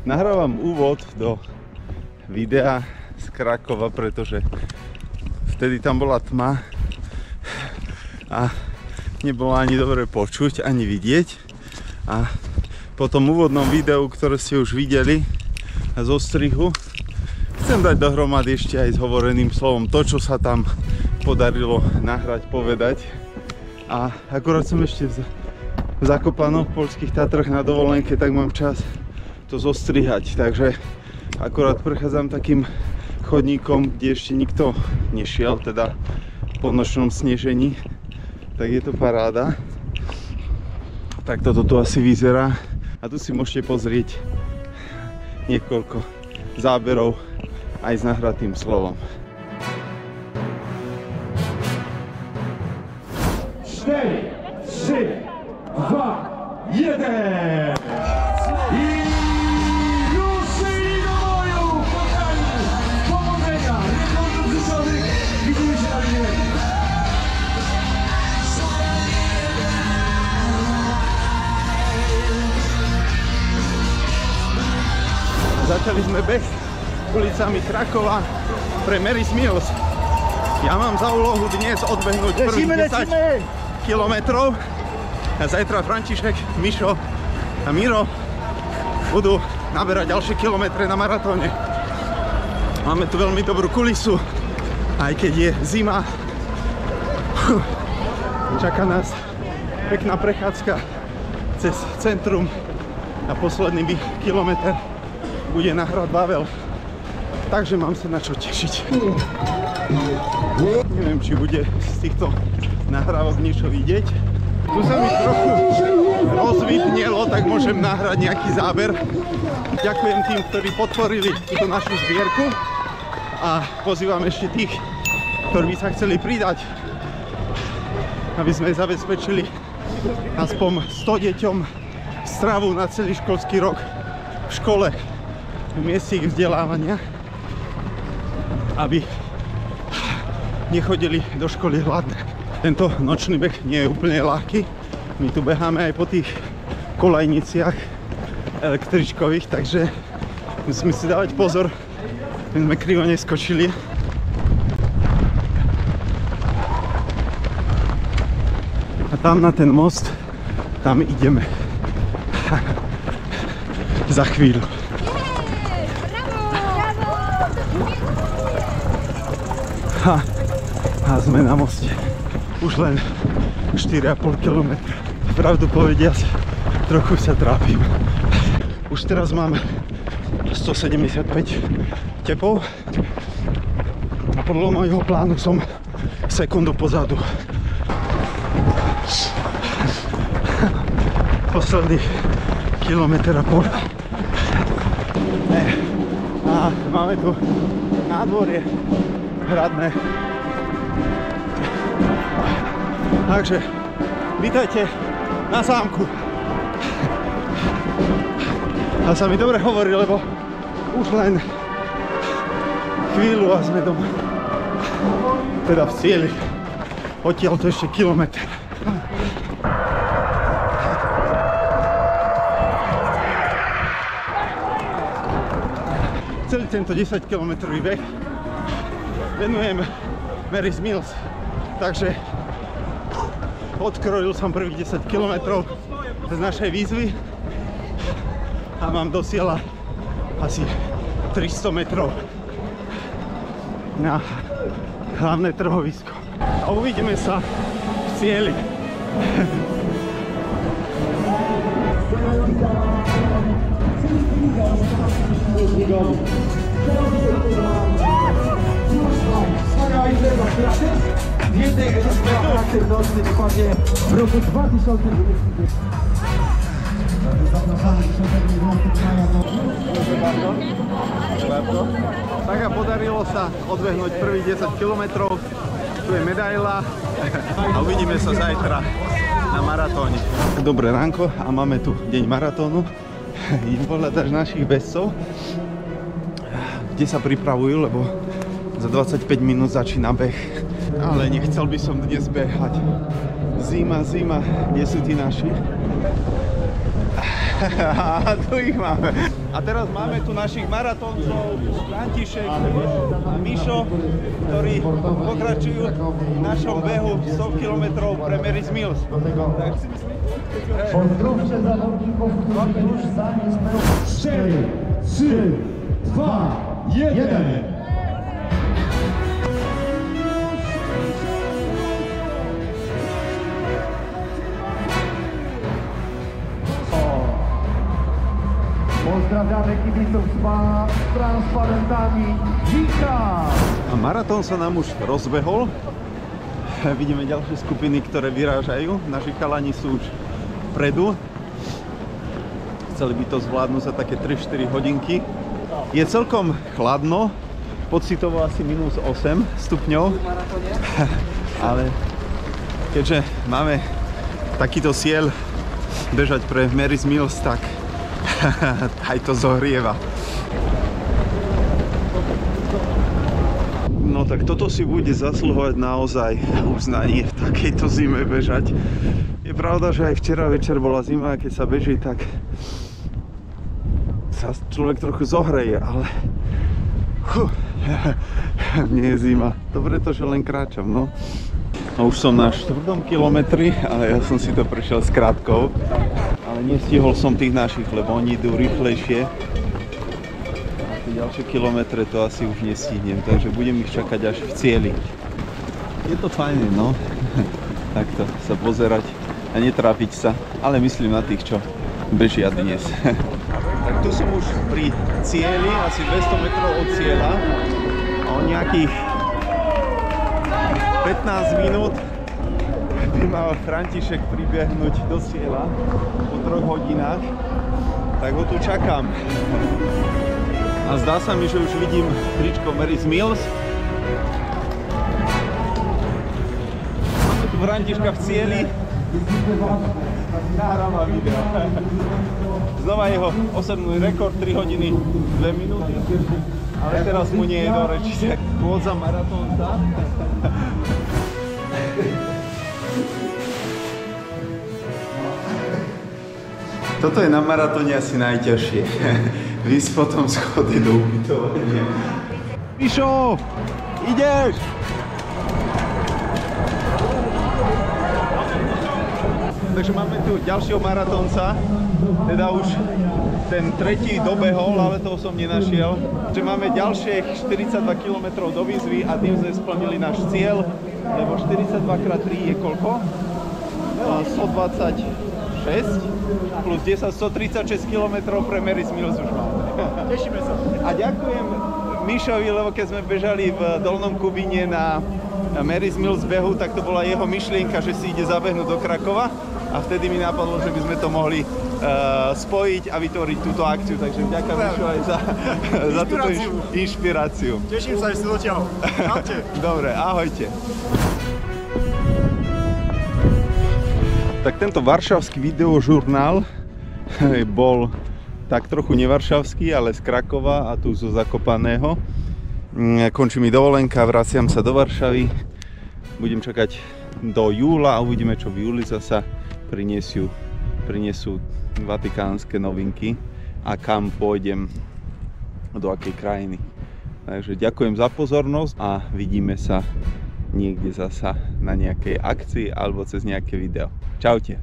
Nahrávam úvod do videa z Krakova, pretože vtedy tam bola tma a nebolo ani dobre počuť, ani vidieť. A po tom úvodnom videu, ktoré ste už videli zo strihu, chcem dať dohromady ešte aj s hovoreným slovom to, čo sa tam podarilo nahrať, povedať. A akurát som ešte v Zakopanoch v poľských Tatrách na dovolenke, tak mám čas to zostrihať, takže akurát prechádzam takým chodníkom, kde ešte nikto nešiel, teda po nočnom snežení, tak je to paráda. Tak toto tu asi vyzerá a tu si môžete pozrieť niekoľko záberov aj s nahratým slovom. 4, 3, 2, 1! I ruszyli do boju! Kochani! Powodzenia! Rekordów życiowych! Widzimy się na linie! Začali sme beh ulicami Krakova pre Mary's Mills. Ja mám za úlohu dnes odbehnúť prvých 10 kilometrov a zajtra František, Mišo a Miro budú naberať ďalšie kilometre na maratóne. Máme tu veľmi dobrú kulisu, aj keď je zima. Čaká nás pekná prechádzka cez centrum a posledný kilometr bude na hrad Vavel, takže mám sa na čo tešiť. Neviem, či bude z týchto nahrávok niečo vidieť. Tu sa mi trochu rozvidnelo, tak môžem nahrať nejaký záber. Ďakujem tým, ktorí podporili túto našu zbierku a pozývam ešte tých, ktorí by sa chceli pridať, aby sme zabezpečili aspoň 100 deťom stravu na celý školský rok v škole, v mieste ich vzdelávania, aby nechodili do školy hladné. Tento nočný beh nie je úplne ľahký. My tu beháme aj po tých kolajniciach električkových, takže musíme si dávať pozor, aby sme krivo neskočili. A tam na ten most, tam ideme. Za chvíľu. A sme na moste. Už len 4,5 km. Pravdu povediac, trochu sa trápim. Už teraz mám 175 tepov a podľa môjho plánu som sekundu pozadu. Posledný kilometr a pol. A máme tu nádvorie hradné. Takže vítajte na zámku. A sa mi dobre hovorí, lebo už len chvíľu a sme doma. Teda v cieli. Odtiaľ to ešte kilometr. Celý tento 10-kilometrový beh venujem Mary's Mills, takže odkrojil som prvých 10 km z našej výzvy a mám do cieľa asi 300 metrov na hlavné trhovisko. A uvidíme sa v cieli. W jednej edycji charakterystycznej dokładnie w roku 2020. Tak a podarilo sa odbehnúť prvých 10 km. Tu je medaila a uvidíme sa zajtra na maratóne. Dobré ránko a máme tu deň maratónu. Idem pohľadať našich bežcov, kde sa pripravujú, lebo za 25 minút začína beh. Ale nechcel by som dnes behať. Zima, kde sú tí naši? A tu ich máme. A teraz máme tu našich maratóncov, František a Mišo, ktorí pokračujú v našom behu 100 km pre Mary's Mills. Tak si myslím, Pozdrówcie zawodników, którzy już za nie spełnią. 4, 3, 2, 1. Pozdrawiamy kibiców z transparentami. Wika! a maratón sa nám už rozbehol. Vidíme ďalšie skupiny, ktoré vyrážajú. Naši chalani sú už vpredu. Chceli by to zvládnuť za také 3-4 hodinky. Je celkom chladno, pocitovo asi minus 8 stupňov. Ale keďže máme takýto cieľ bežať pre Mary's Mills, tak aj to zohrieva. No tak toto si bude zasluhovať naozaj uznanie v takejto zime bežať. Je pravda, že aj včera večer bola zima, a keď sa beží, tak sa človek trochu zohreje, ale nie je zima. Dobre to, že len kráčam, no. A už som na 4. kilometri, ale ja som si to prešiel s krátkou. Ale nestihol som tých našich, lebo oni idú rýchlejšie. Ďalšie kilometre to asi už nestihnem, takže budem ich čakať až v cieli. Je to fajné, no. Takto sa pozerať a netrápiť sa, ale myslím na tých, čo bežia dnes. Tak tu som už pri cieli, asi 200 metrov od cieľa. A o nejakých 15 minút by mal František pribehnúť do cieľa po 3 hodinách. Tak ho tu čakám. A zdá sa mi, že už vidím tričko Mary's Mills. Máme tu Františka v cieli. Nahráva video. Znova jeho osobný rekord 3 hodiny 2 minúty. Ale teraz mu nie je do reči. Pôdza maratónca. Toto je na maratóne asi najťažšie. Výsť potom schody do ubytovania. Mišo, ideš! Takže máme tu ďalšieho maratónca, teda už ten tretí dobehol, ale toho som nenašiel. Že máme ďalšie 42 km do výzvy a tým sme splnili náš cieľ, lebo 42x3 je koľko? 126 plus 10, 136 km pre Mary's Mills už máme. Tešíme sa. A ďakujem Mišovi, lebo keď sme bežali v Dolnom Kubíne na Mary's Mills behu, tak to bola jeho myšlienka, že si ide zabehnúť do Krakova a vtedy mi napadlo, že by sme to mohli spojiť a vytvoriť túto akciu, takže ďakujem Mišo aj za túto inšpiráciu. Teším sa, že si dotiahol. Ahojte. Dobre, ahojte. Tak tento varšavský videožurnál bol tak trochu nevaršavský, ale z Krakova a tu zo Zakopaného. Končí mi dovolenka, vraciam sa do Varšavy. Budem čakať do júla a uvidíme, čo v júli zasa prinesú vatikánske novinky a kam pôjdem, do akej krajiny. Takže ďakujem za pozornosť a vidíme sa niekde zasa na nejakej akcii alebo cez nejaké video. Čaute.